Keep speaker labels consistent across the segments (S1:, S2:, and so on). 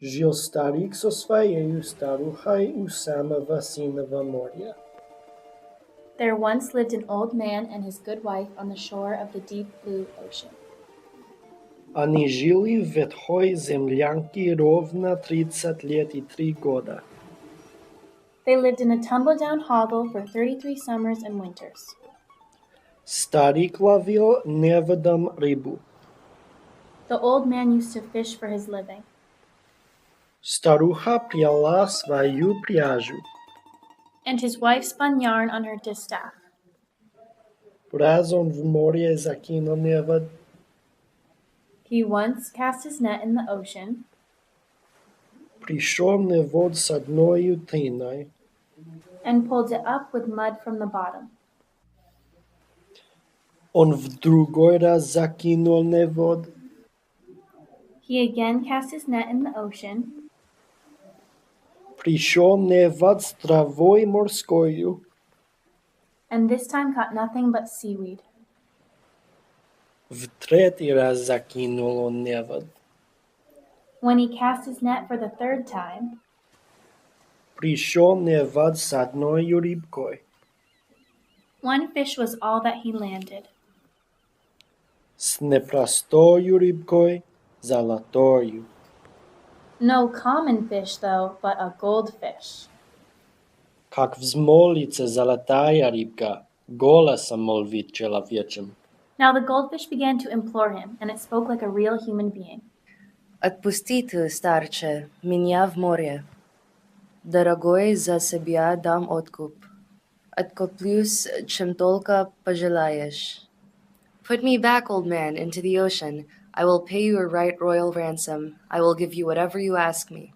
S1: Žil starík so svojou staruchой u samого Sinovo morja.
S2: There once lived an old man and his good wife on the shore of the deep blue ocean.
S1: Они жили в ветхой землянке ровно 30 лет и 3 года.
S2: They lived in a tumble-down hovel for 33 summers and winters.
S1: Старик ловил неводом рыбу.
S2: The old man used to fish for his living.
S1: Старуха пряла свою пряжу.
S2: And his wife spun yarn on her distaff.
S1: Раз он в море закинул невод.
S2: He once cast his net in the ocean.
S1: Пришел невод с одною тиной.
S2: And pulled it up with mud from the bottom.
S1: Он в другой раз закинул невод.
S2: He again cast his net in the ocean.
S1: Пришел невод с травой морскою.
S2: And this time caught nothing but seaweed.
S1: В третий раз закинул он невод.
S2: When he cast his net for the third time,
S1: Пришел невод с одною рыбкой.
S2: one fish was all that he landed.
S1: С непростою рыбкой, золотою.
S2: No common fish, though, but a goldfish.
S1: Как взмолится золотая рыбка, голосом молвит человечем.
S2: Now the goldfish began to implore him, and it spoke like a real human being.
S3: Отпусти ты, старче, меня в море. Дорогой, за себя дам откуп. Откуплюсь, чем только пожелаешь. Put me back, old man, into the ocean. I will pay you a right royal ransom. I will give you whatever you ask me.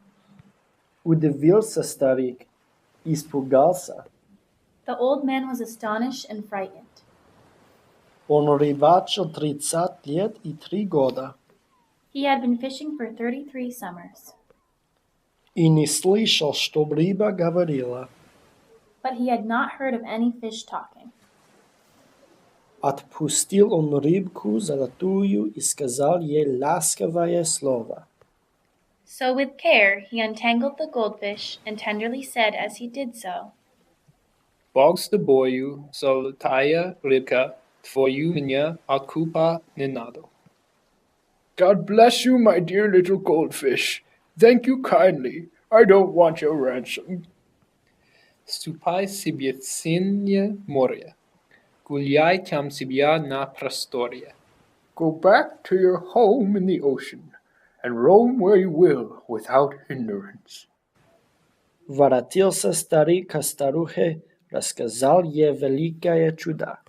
S1: Удивился старик, испугался.
S2: The old man was astonished and frightened.
S1: Он рыбачил 30 лет и 3 года.
S2: He had been fishing for 33 summers,
S1: И не слышал, что рыба говорила.
S2: but he had not heard of any fish talking.
S1: Отпустил он рыбку золотую и сказал ей ласковое слово.
S2: So with care he untangled the goldfish and tenderly said as he did so,
S4: Бог с тобою, золотая рыбка, твою меня откупа не надо. God bless you, my dear little goldfish. Thank you kindly. I don't want your ransom. Ступай себе в синее море. Гуляй там себя на просторе. Go back to your home in the ocean, and roam where you will without hindrance.
S1: Воротился старик ко старухе, рассказал ей великое чудо.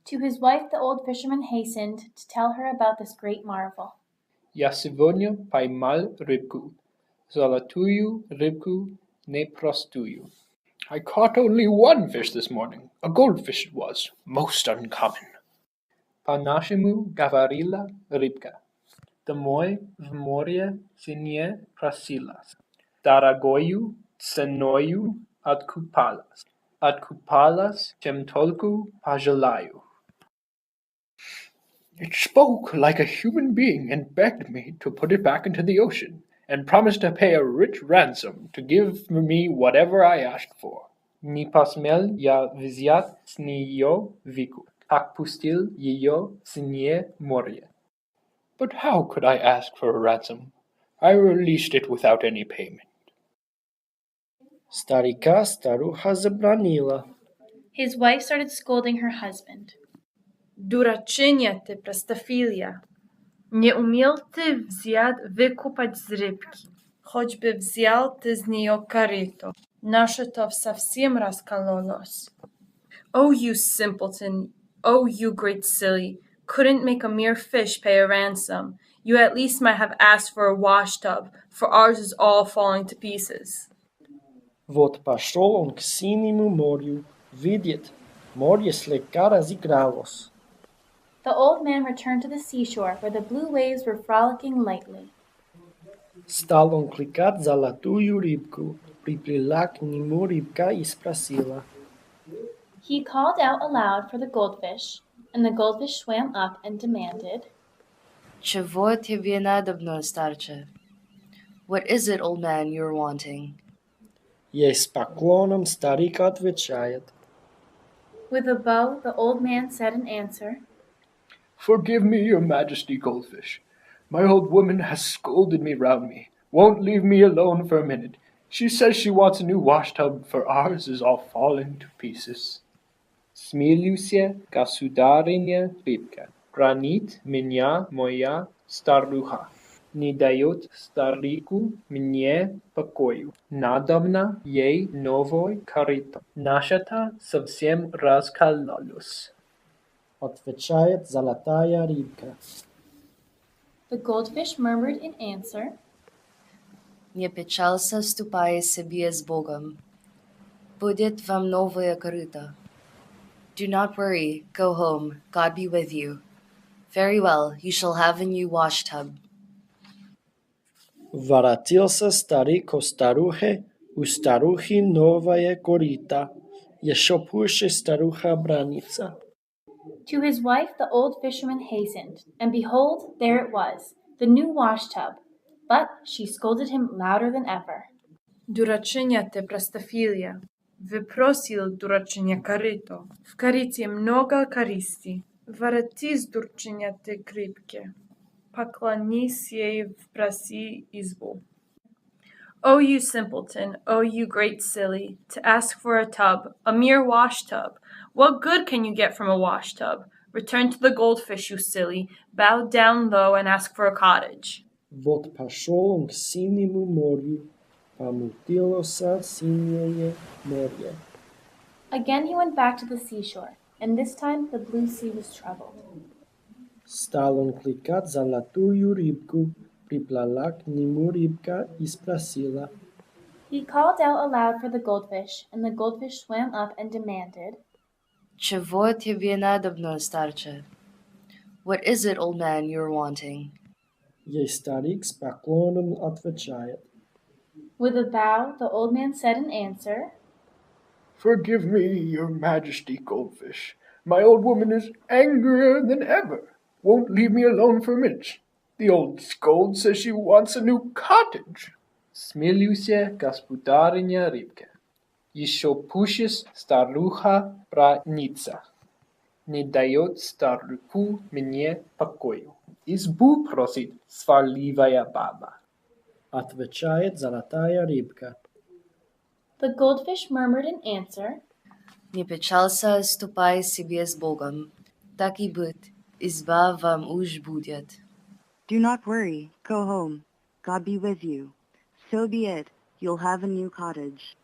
S2: To his wife the old fisherman hastened to tell her about this great marvel.
S4: Я сегодня поймал рыбку, золотую рыбку непростую. I caught only one fish this morning, a goldfish it was, most uncommon. По-нашему говорила рыбка. Домой в море синее просилась. Дорогою ценою откупалась. Откупалась, чем только пожелаю. It spoke like a human being and begged me to put it back into the ocean, and promised to pay a rich ransom to give me whatever I asked for. Не посмел я взять с нее вику, как пустил ее в синее море. But how could I ask for a ransom? I released it without any payment.
S1: Старика старуха забранила.
S2: His wife started scolding her husband.
S5: Дурачиня ты, простофилия! Не умел ты взять выкупать с рыбки. Хоть бы взял ты с нее корыто. Наше-то совсем раскололось. Oh, you simpleton! Oh, you great silly! Couldn't make a mere fish pay a ransom. You at least might have asked for a washtub, for ours is all falling to pieces.
S1: Вот пошел он к синему морю, видит, море слегка разыгралось.
S2: The old man returned to the seashore where the blue waves were frolicking lightly.
S1: Стал он кликать золотую рыбку, приплыла к нему рыбка и спросила.
S2: He called out aloud for the goldfish, and the goldfish swam up and demanded,
S3: Чего тебе надобно, старче? What is it, old man, you're wanting?
S1: Ей с поклоном старик отвечает.
S2: With a bow, the old man said in answer,
S4: Forgive me, your majesty, goldfish. My old woman has scolded me round me, won't leave me alone for a minute. She says she wants a new washtub, for ours is all falling to pieces. Смилуйся, государыня рыбка, хранит меня моя старуха. Не дает старику мне покою. Надобно ей новой корыто. Наша-то совсем раскололась.
S1: Отвечает золотая рыбка.
S2: The goldfish murmured in answer,
S3: Не печалься, ступай себе с Богом. Будет вам новое корыто. Do not worry, go home, God be with you. Very well, you shall have a new washtub.
S1: Воротился старик ко старухе, у старухи новая корыта. Еще пуще старуха бранится.
S2: To his wife the old fisherman hastened, and behold, there it was, the new washtub. But she scolded him louder than ever.
S5: Дурачиня ты, простофилия, выпросил дурачиня корыто. В корыте много користи. Воротись, дурачиня ты, крепке. Поклонись ей, впроси избу. O you simpleton, O you great silly, to ask for a tub, a mere wash tub. What good can you get from a wash tub? Return to the goldfish, you silly. Bow down low and ask for a cottage.
S1: Вот пошел он к синему морю, помутилося синее море.
S2: Again he went back to the seashore, and this time the blue sea was troubled.
S1: Стал он кликать золотую рыбку, приплыла к нему рыбка и спросила.
S2: He called out aloud for the goldfish, and the goldfish swam up and demanded,
S3: Чего тебе надобно, старче? What is it, old man, you're wanting?
S1: Ей старик с поклоном отвечает.
S2: With a bow, the old man said in answer,
S4: Forgive me, your majesty, goldfish. My old woman is angrier than ever. Won't leave me alone for a minute. The old scold says she wants a new cottage. Смилуйся, господарыня рыбка. Еще пуще старуха бранится. Не дает старику мне покою. Избу просит сварливая баба.
S1: Отвечает золотая рыбка.
S2: The goldfish murmured in answer,
S3: Не печалься, ступай себе с Богом. Так и быть, изба вам уж будет.
S6: Do not worry, go home. God be with you. So be it, you'll have a new cottage.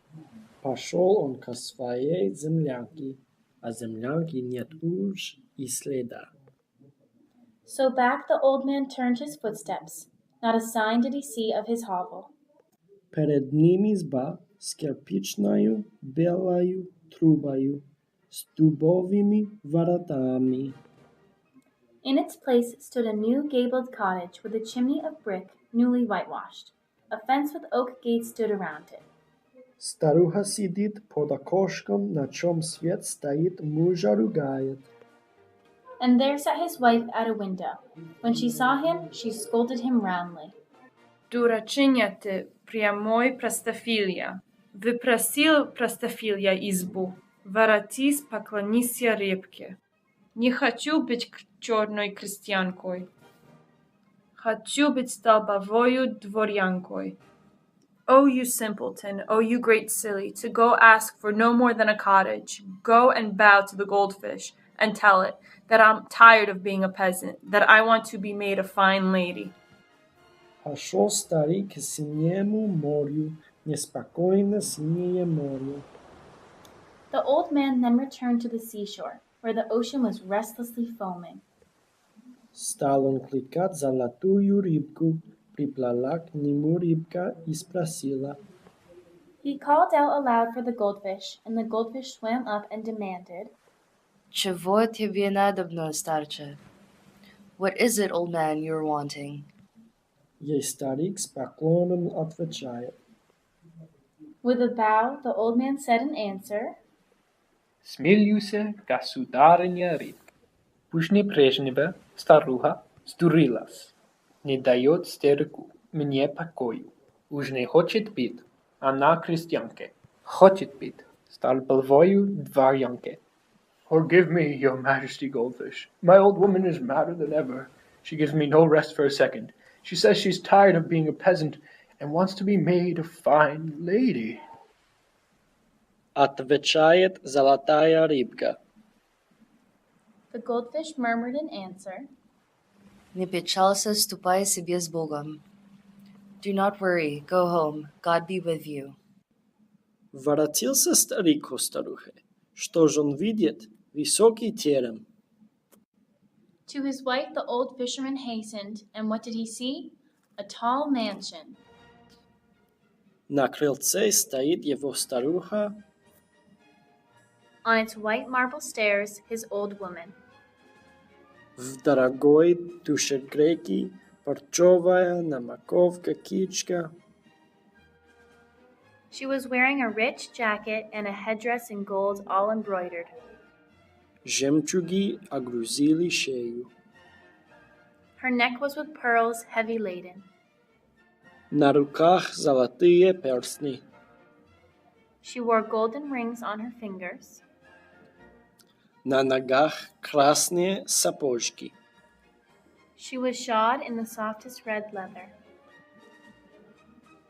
S1: Пошел он ко своей землянке, а землянки нет уж и следа.
S2: So back the old man turned his footsteps. Not a sign did he see of his hovel.
S1: Перед ним изба с кирпичною белою трубою, с дубовыми воротами.
S2: In its place stood a new gabled cottage with a chimney of brick, newly whitewashed. A fence with oak gates stood around it.
S1: Старуха сидит под окошком, на чем свет стоит, мужа ругает.
S2: And there sat his wife at a window. When she saw him, she scolded him roundly.
S5: Дурачиня ты, прямой простофилия. Выпросил простофилия избу. Воротись, поклонися рыбке. Не хочу быть черной крестьянкой. Хочу быть столбовою дворянкой. O you simpleton, O you great silly, to go ask for no more than a cottage. Go and bow to the goldfish, and tell it that I'm tired of being a peasant, that I want to be made a fine lady.
S1: Пошел старик к синему морю, неспокойно синее море.
S2: The old man then returned to the seashore, where the ocean was restlessly foaming.
S1: Стал он кликать золотую рыбку, приплыла к нему рыбка и спросила.
S2: He called out aloud for the goldfish, and the goldfish swam up and demanded,
S3: Чего тебе надобно, старче? What is it, old man, you're wanting?
S1: Ей старик с поклоном отвечает.
S2: With a bow, the old man said in answer,
S4: Смилуйся, государыня рыбка. Пусть прежнего старуха сдурилась. Не дает старику мне покою. Уж не хочет пить. Она крестьянка. Хочет пить. Стал полвою дворянке. Forgive me, your majesty, goldfish. My old woman is madder than ever. She gives me no rest for a second. She says she's tired of being a peasant and wants to be made a fine lady.
S1: Отвечает золотая рыбка.
S2: The goldfish murmured in answer,
S3: Не печалься, ступай себе с Богом. Do not worry, go home, God be with you.
S1: Воротился старик к старухе. Что же он видит? Высокий терем.
S2: To his wife the old fisherman hastened, and what did he see? A tall mansion.
S1: На крыльце стоит его старуха.
S2: On its white marble stairs, his old woman.
S1: В дорогой душегрейке парчевая намаковка кичка.
S2: She was wearing a rich jacket and a headdress in gold, all embroidered.
S1: Жемчуги огрузили шею.
S2: Her neck was with pearls heavy laden.
S1: На руках золотые перстни.
S2: She wore golden rings on her fingers.
S1: На ногах красные сапожки.
S2: She was shod in the softest red leather.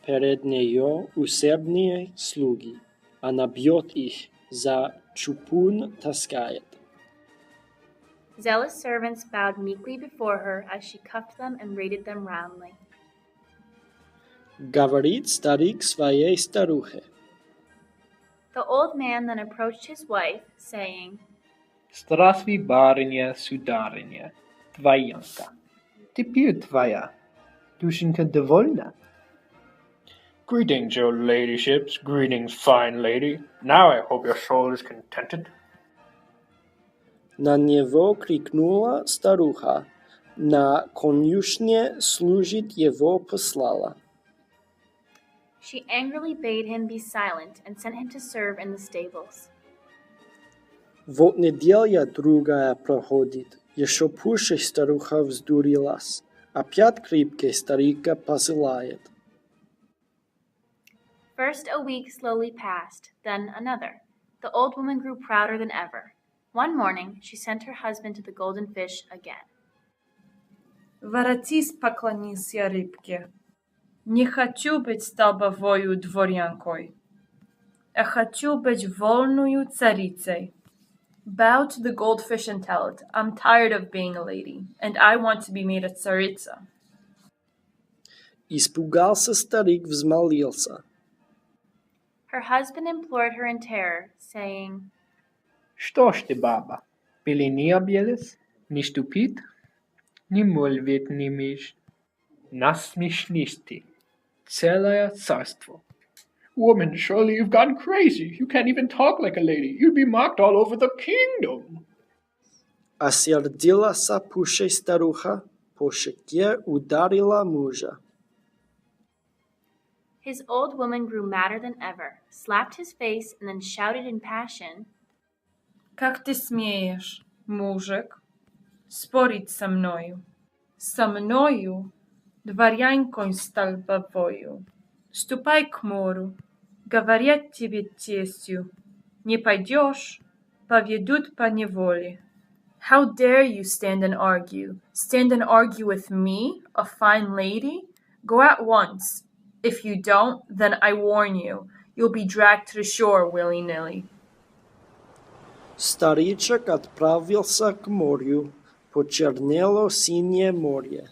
S1: Перед нее усердные слуги. Она бьет их, за чупун таскает.
S2: Zealous servants bowed meekly before her as she cuffed them and rated them roundly.
S1: Говорит старик своей старухе.
S2: The old man then approached his wife, saying,
S4: Здравствуй, барыня, сударыня, дворянка. Теперь твоя душенька довольна? Greetings, your ladyships. Greetings, fine lady. Now I hope your soul is contented.
S1: На него крикнула старуха. На конюшне служить его послала.
S2: She angrily bade him be silent and sent him to serve in the stables.
S1: Вот неделя другая проходит. Еще пуще старуха вздурилась. Опять крепкий старика посылает.
S2: First a week slowly passed, then another. The old woman grew prouder than ever. One morning she sent her husband to the golden fish again.
S5: Воротись, поклонись рыбке. Не хочу быть столбовою дворянкой, а хочу быть вольною царицей. Bow to the goldfish and tell it, I'm tired of being a lady, and I want to be made a царица.
S1: Испугался старик, взмолился.
S2: Her husband implored her in terror, saying,
S4: Что ж ты, баба, пелени объелась? Не ступит? Не молвит, не мишь. Насмешнись ты. Целое царство. Woman, surely you've gone crazy. You can't even talk like a lady. You'd be mocked all over the kingdom.
S1: Осердилась пуще старуха, по щеке ударила мужа.
S2: His old woman grew madder than ever, slapped his face, and then shouted in passion,
S5: Как ты смеешь, мужик, спорить со мною? Со мною, дворянкой столбовою. Ступай к морю, говорят тебе тестью. Не пойдешь, поведут по неволе. How dare you stand and argue? Stand and argue with me, a fine lady? Go at once. If you don't, then I warn you, you'll be dragged to the shore willy-nilly.
S1: Старичок отправился к морю, почернело синее море.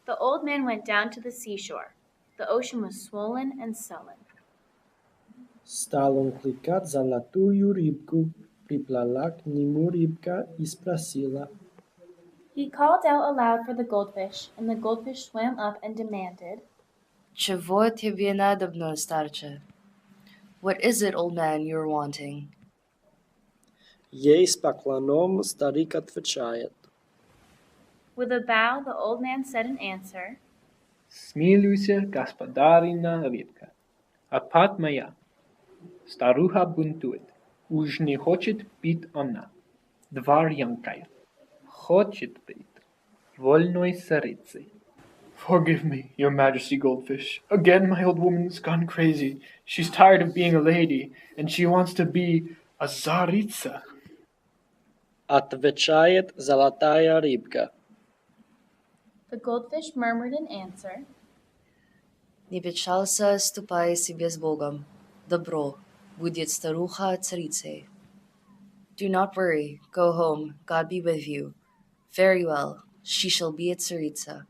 S2: The old man went down to the seashore. The ocean was swollen and sullen.
S1: Стал он кликать золотую рыбку, приплыла к нему рыбка и спросила.
S2: He called out aloud for the goldfish, and the goldfish swam up and demanded,
S3: Чего тебе надобно, старче? What is it, old man, you're wanting?
S1: Ей с поклоном старик отвечает.
S2: With a bow, the old man said in answer,
S4: Смилуйся, господарина рыбка. Опять моя. Старуха бунтует. Уж не хочет пить она. Дворянкая. Хочет быть вольной царицей. Forgive me, your majesty, Goldfish. Again, my old woman's gone crazy. She's tired of being a lady, and she wants to be a Tsaritsa.
S1: Отвечает золотая рыбка.
S2: The goldfish murmured in answer.
S3: Не печалься, ступай себе с Богом. Добро, будет старуха царицей. Do not worry, go home, God be with you. Very well, she shall be a царица.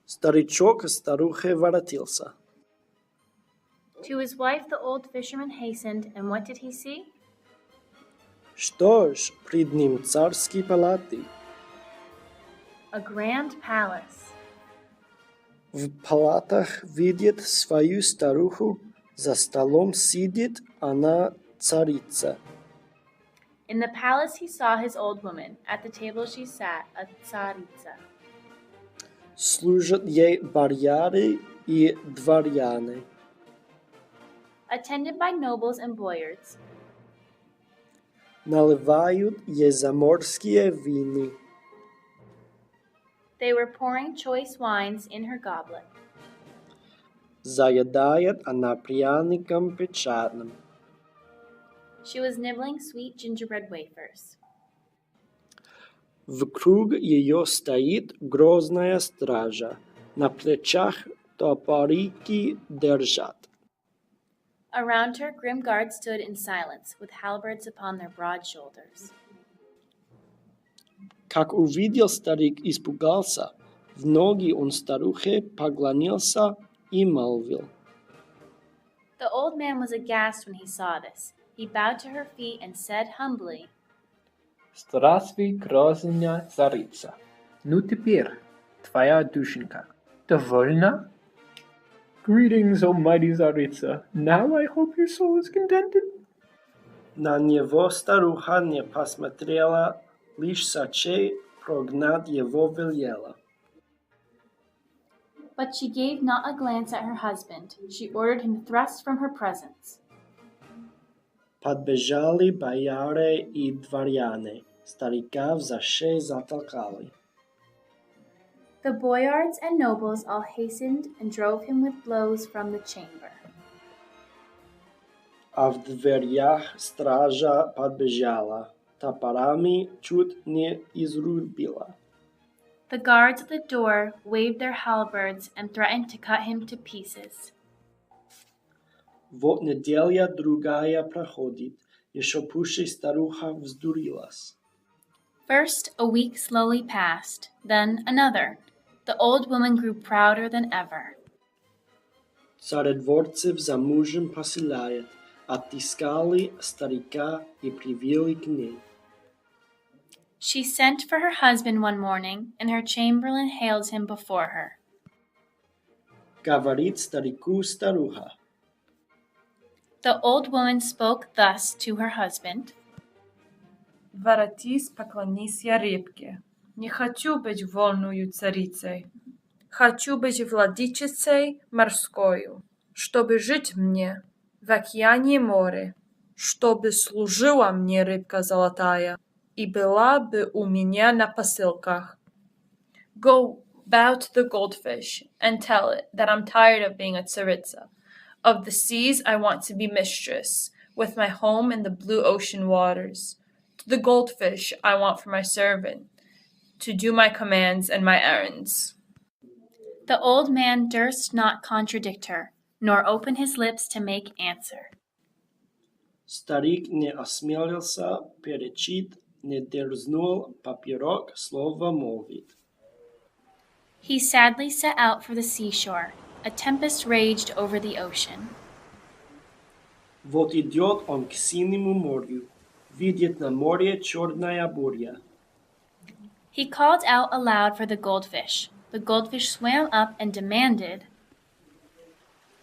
S1: Старичок к старухе воротился.
S2: To his wife the old fisherman hastened, and what did he see?
S1: Что ж, пред ним царские палаты.
S2: A grand palace.
S1: В палатах видит свою старуху, за столом сидит она царица.
S2: In the palace he saw his old woman. At the table she sat, a tsaritsa.
S1: Служат ей бояре и дворяне.
S2: Attended by nobles and boyards.
S1: Наливают ей заморские вины.
S2: They were pouring choice wines in her goblet.
S1: Заедает она пряником печатным.
S2: She was nibbling sweet gingerbread wafers.
S1: Вокруг ее стоит грозная стража. На плечах топорики держат.
S2: Around her, grim guards stood in silence, with halberds upon their broad shoulders.
S1: Как увидел старик, испугался. В ноги он старухе поклонился и молвил.
S2: The old man was aghast when he saw this. He bowed to her feet and said humbly,
S4: Здравствуй, грозная царица. Ну теперь, твоя душенька, довольна? Greetings, O mighty Tsaritsa. Now I hope your soul is contented.
S1: На него старуха не посмотрела, лишь сочей прогнать его велела.
S2: but she gave not a glance at her husband. She ordered him thrust from her presence.
S1: Подбежали бояре и дворяне, старика в заше затолкали.
S2: The boyards and nobles all hastened and drove him with blows from the chamber.
S1: А в дверях стража подбежала, топорами чуть не изрубила.
S2: The guards at the door waved their halberds and threatened to cut him to pieces.
S1: Вот неделя другая проходит, еще пуще старуха вздурилась.
S2: First, a week slowly passed, then another. The old woman grew prouder than ever.
S1: Царедворцев за мужем посылает, отыскали старика и привели к ней.
S2: She sent for her husband one morning, and her chamberlain hailed him before her.
S1: Говорит старику старуха.
S2: The old woman spoke thus to her husband.
S5: Воротись, поклонись я рыбке. Не хочу быть вольною царицей. Хочу быть владычицей морскою, чтобы жить мне в океане море, чтобы служила мне рыбка золотая и была бы у меня на посылках. Go bow to the goldfish and tell it that I'm tired of being a tsaritsa. Of the seas I want to be mistress, with my home in the blue ocean waters. To the goldfish I want for my servant, to do my commands and my errands.
S2: The old man durst not contradict her, nor open his lips to make answer.
S1: Старик не осмелился перечить, не дерзнул поперек слова молвить.
S2: He sadly set out for the seashore. A tempest raged over the ocean.
S1: Вот идет он к синему морю, видит на море черная буря.
S2: He called out aloud for the goldfish. The goldfish swam up and demanded.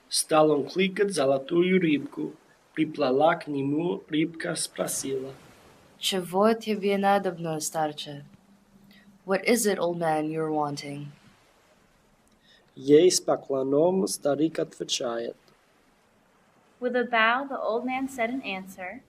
S1: Стал он кликать золотую рыбку, приплыла к нему, рыбка спросила.
S3: Чего тебе надобно, старче? What is it, old man, you're wanting?
S1: Ей с поклоном старик отвечает.
S2: With a bow, the old man said in answer,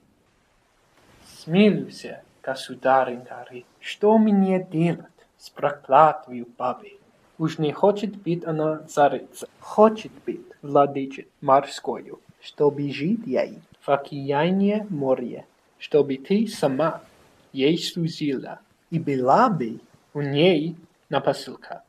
S4: Смилуйся, государынька, что мне делать? Спроклятую, бабы. Уж не хочет быть она царица, хочет быть владычицей морскою, чтобы жить ей в океане море, чтобы ты сама ей служила и была бы у ней на посылках.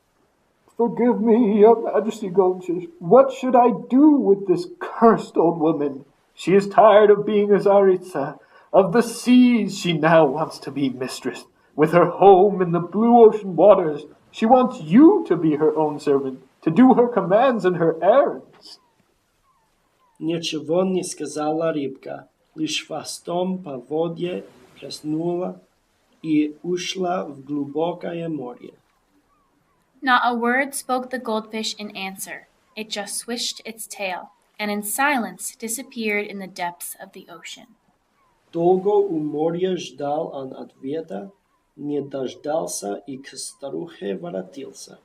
S7: Forgive me, your majesty, Goldsmith. What should I do with this cursed old woman? She is tired of being a Tsaritsa. Of the seas she now wants to be mistress. With her home in the blue ocean waters, she wants you to be her own servant, to do her commands and her errands.
S1: Ничего не сказала рыбка, лишь хвостом по воде плеснула и ушла в глубокое море.
S2: Not a word spoke the goldfish in answer. It just swished its tail, and in silence disappeared in the depths of the ocean.
S1: Долго у моря ждал он ответа, не дождался и к старухе воротился.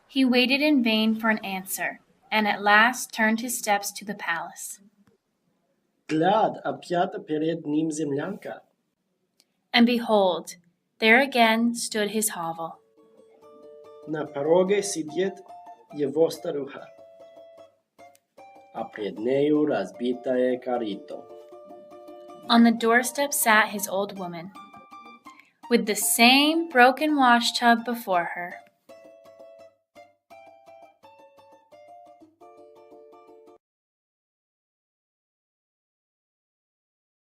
S2: He waited in vain for an answer, and at last turned his steps to the palace.
S1: Глядь, опять перед ним землянка.
S2: And behold, there again stood his hovel.
S1: На пороге сидит его старуха, а пред нею разбитое корыто.
S2: On the doorstep sat his old woman, with the same broken wash tub before her.